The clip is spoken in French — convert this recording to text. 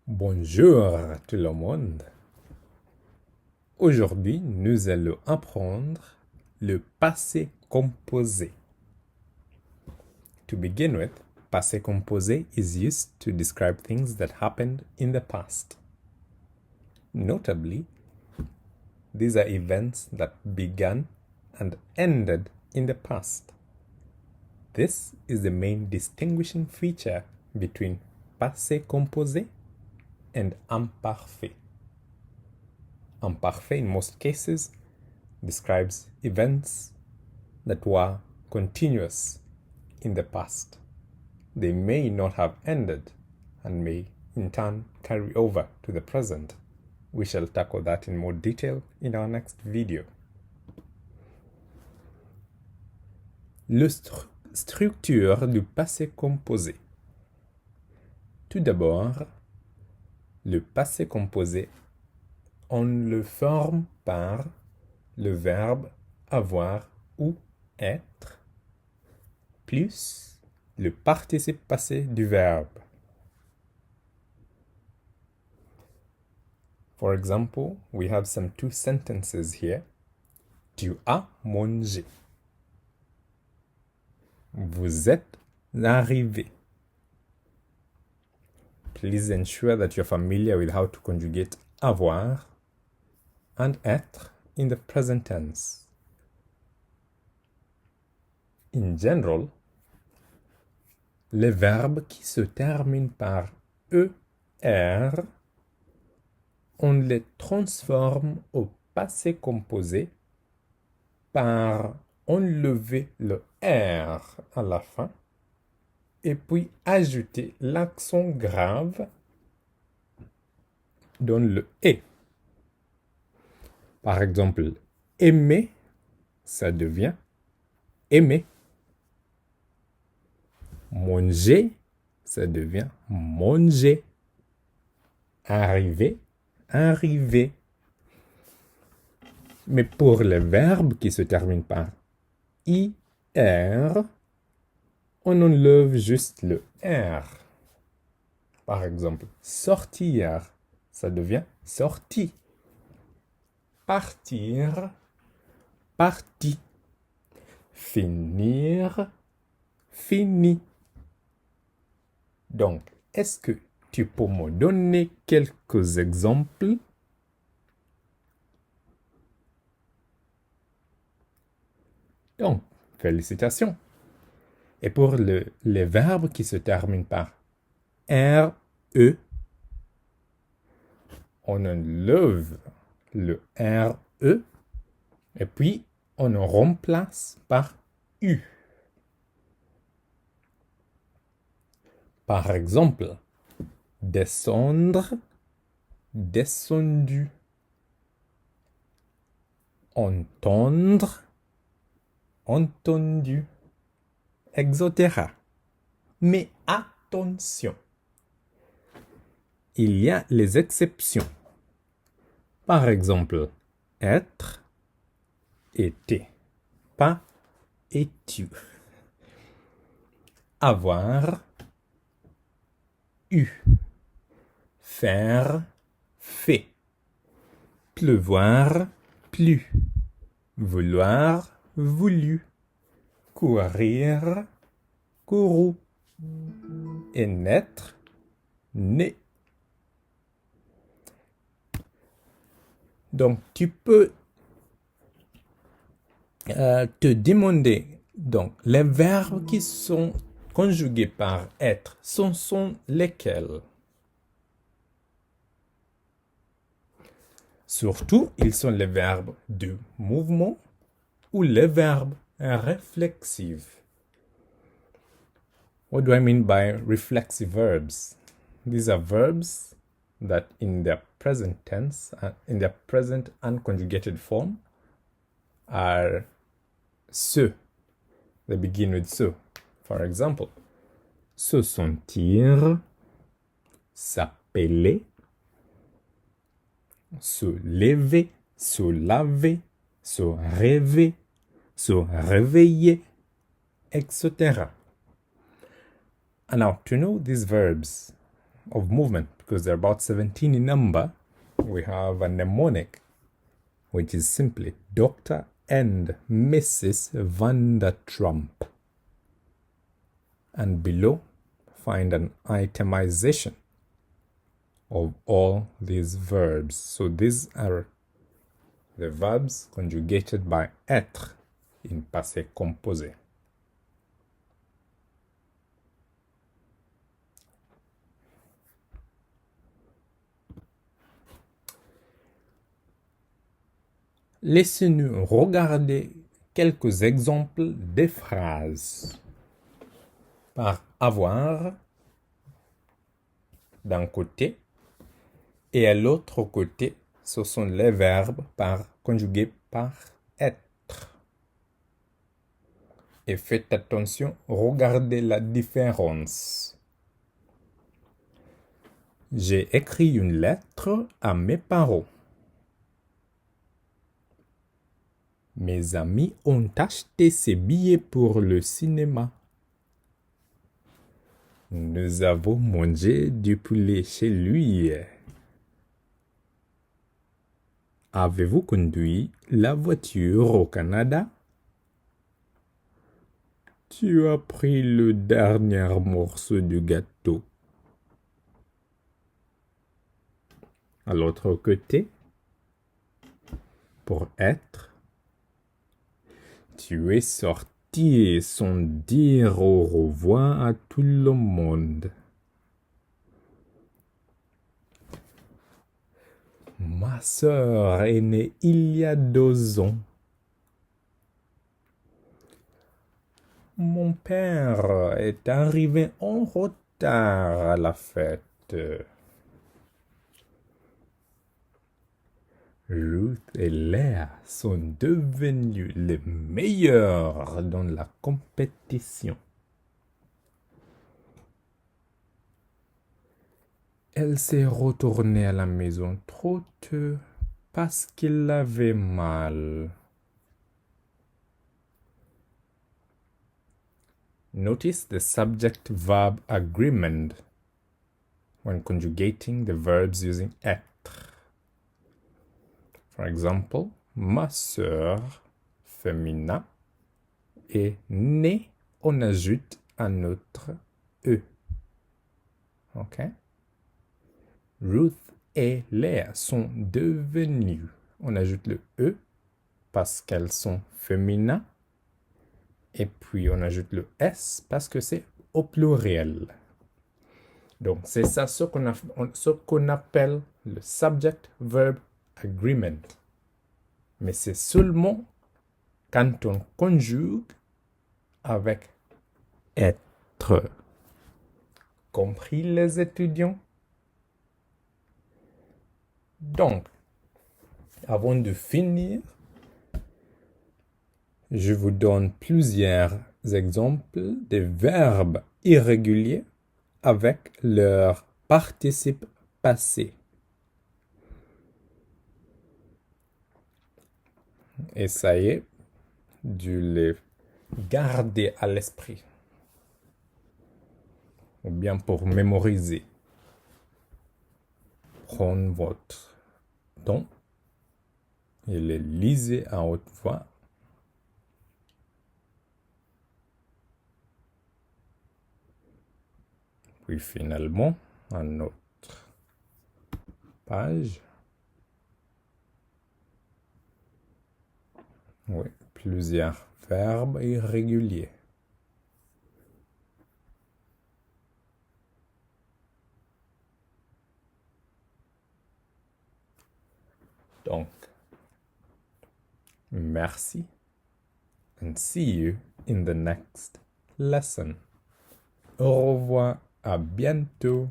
Bonjour tout le monde. Aujourd'hui, nous allons apprendre le passé composé. To begin with, passé composé is used to describe things that happened in the past. Notably, these are events that began and ended in the past. This is the main distinguishing feature between passé composé and imparfait. Imparfait, in most cases, describes events that were continuous in the past. They may not have ended and may in turn carry over to the present. We shall tackle that in more detail in our next video. Le structure du passé composé. Tout d'abord, le passé composé, on le forme par le verbe avoir ou être plus le participe passé du verbe. For example, we have some two sentences here. Tu as mangé. Vous êtes arrivé. Please ensure that you're familiar with how to conjugate avoir and être in the present tense. In general, les verbes qui se terminent par ER, on les transforme au passé composé par enlever le R à la fin et puis ajouter l'accent grave dans le E. Par exemple, aimer, ça devient aimer. Manger, ça devient manger. Arriver, arriver. Mais pour les verbes qui se terminent par IR, on enlève juste le R. Par exemple, sortir, ça devient sorti. Partir, parti. Finir, fini. Donc, est-ce que tu peux me donner quelques exemples? Donc, félicitations. Et pour les verbes qui se terminent par RE, on enlève le RE et puis on le remplace par U. Par exemple, descendre, descendu. Entendre, entendu, etc. Mais attention, il y a les exceptions. Par exemple, être, été, pas es-tu. Avoir, eu. Faire, fait. Pleuvoir, plu. Vouloir, voulu. Courir, couru. Et naître, né. Donc, tu peux te demander, donc, les verbes qui sont conjugués par être, sont lesquels? Surtout, ils sont les verbes de mouvement ou les verbes réflexifs. What do I mean by reflexive verbs? These are verbs that in their present tense, in their present unconjugated form, are se. They begin with se. For example, se sentir, s'appeler, se lever, se laver, se rêver, se réveiller, etc. And now, to know these verbs, of movement because they're about 17 in number. We have a mnemonic, which is simply Dr. and Mrs. Van der Trump. And below, find an itemization of all these verbs. So these are the verbs conjugated by être in passé composé. Laissez-nous regarder quelques exemples des phrases. Par avoir d'un côté et à l'autre côté, ce sont les verbes conjugués par être. Et faites attention, regardez la différence. J'ai écrit une lettre à mes parents. Mes amis ont acheté ces billets pour le cinéma. Nous avons mangé du poulet chez lui. Avez-vous conduit la voiture au Canada? Tu as pris le dernier morceau du gâteau. À l'autre côté, pour être, tu es sorti sans dire au revoir à tout le monde. Ma sœur est née il y a 2 ans. Mon père est arrivé en retard à la fête. Ruth et Léa sont devenus les meilleurs dans la compétition. Elle s'est retournée à la maison trop tôt parce qu'elle avait mal. Notice the subject-verb agreement when conjugating the verbs using être. For example, ma sœur, féminin, est née, on ajoute un autre E. OK? Ruth et Léa sont devenues. On ajoute le E parce qu'elles sont féminins. Et puis on ajoute le S parce que c'est au pluriel. Donc c'est ça ce qu'on appelle le subject-verb agreement. Mais c'est seulement quand on conjugue avec être. Compris les étudiants? Donc, avant de finir, je vous donne plusieurs exemples de verbes irréguliers avec leur participe passé. Essayez de les garder à l'esprit, ou bien pour mémoriser. Prenez votre temps et les lisez à haute voix. Puis finalement, une autre page. Oui, plusieurs verbes irréguliers. Donc, merci and see you in the next lesson. Au revoir, à bientôt.